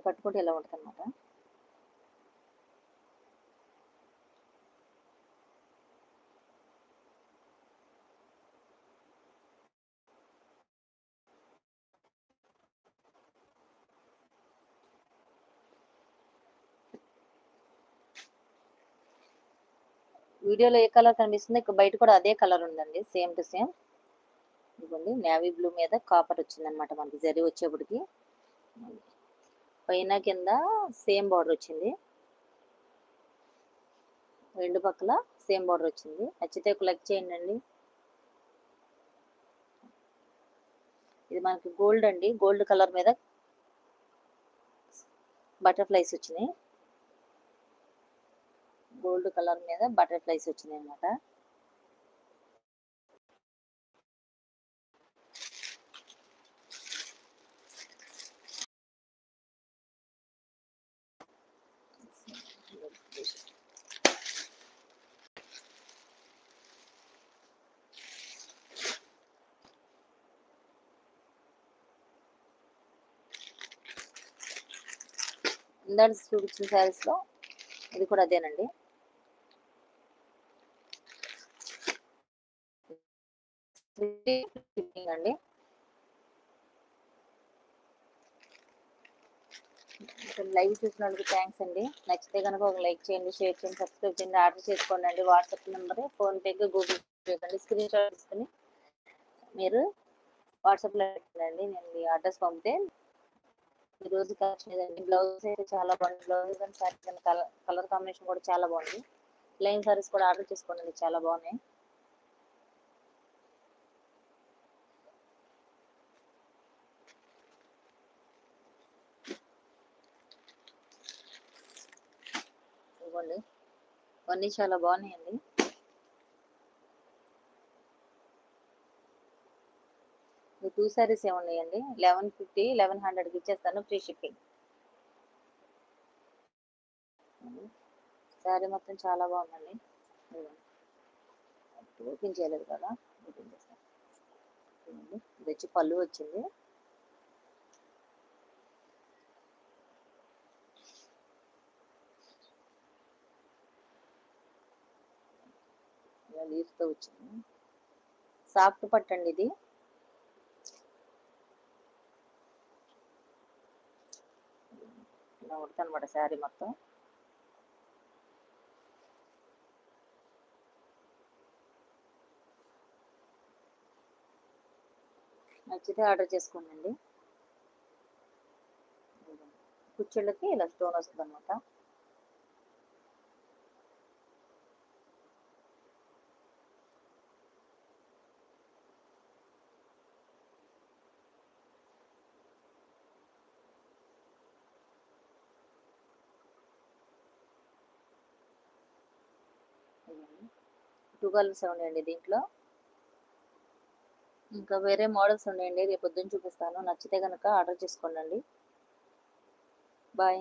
కట్టుకుంటే ఇలా ఉంటుందన్నమాట. వీడియోలో ఏ కలర్ కనిపిస్తుంది, ఇక బయట కూడా అదే కలర్ ఉందండి, సేమ్ టు సేమ్. ఇదిగోండి నేవీ బ్లూ మీద కాపర్ వచ్చిందనమాట మనకి జరీ వచ్చేప్పటికి. పైన కింద సేమ్ బార్డర్ వచ్చింది, రెండు పక్కల సేమ్ బార్డర్ వచ్చింది. నచ్చితే ఒక లైక్ చేయండి అండి. ఇది మనకి గోల్డ్ అండి, గోల్డ్ కలర్ మీద బటర్ఫ్లైస్ వచ్చినాయి. గోల్డ్ కలర్ మీద బటర్ఫ్లైస్ వచ్చినాయి అనమాట. ఇందాక చూపించిన శారీస్లో ఇది కూడా అదేనండి. అండి లైవ్ చూసినందుకు థ్యాంక్స్ అండి. నచ్చితే కనుక ఒక లైక్ చేయండి, షేర్ చేయండి, సబ్స్క్రైబ్ చేయండి, ఆర్డర్ చేసుకోండి అండి. వాట్సాప్ నెంబర్, ఫోన్పేకి, గూగుల్ పేకి స్క్రీన్ షాట్ తీసుకుని మీరు వాట్సాప్లో పెట్టండి. నేను మీ అడ్రస్ పంపితే ఈరోజు కలెక్షన్ ఏదండి. బ్లౌజ్ అయితే చాలా బాగుంది, బ్లౌజ్ కానీ శారీ కానీ కలర్ కాంబినేషన్ కూడా చాలా బాగుంది. ప్లెయిన్ సారీస్ కూడా ఆర్డర్ చేసుకోండి, చాలా బాగున్నాయి. ఇవ్వండి, అన్నీ చాలా బాగున్నాయండి. టూ శారీస్ ఏమున్నాయండి, 1150, 1100కి ఇచ్చేస్తాను, ఫ్రీ షిప్పింగ్. శారీ మొత్తం చాలా బాగుందండి. ఓపెన్ చేయలేదు కదా, ఓపెన్ చేస్తాను. ఇది వచ్చి పళ్ళు వచ్చింది. ఇలా లీఫ్తో వచ్చింది, సాఫ్ట్ పట్టండి ఇది. ఇలా ఉడతా అనమాట శారీ మొత్తం. నచ్చితే ఆర్డర్ చేసుకోండి. కుచ్చుళ్ళకి ఇలా స్టోన్ వస్తుంది అనమాట. టూ కలర్స్ ఉన్నాయండి దీంట్లో, ఇంకా వేరే మోడల్స్ ఉన్నాయండి, రేపు పొద్దున్న చూపిస్తాను. నచ్చితే కనుక ఆర్డర్ చేసుకోండి. బాయ్.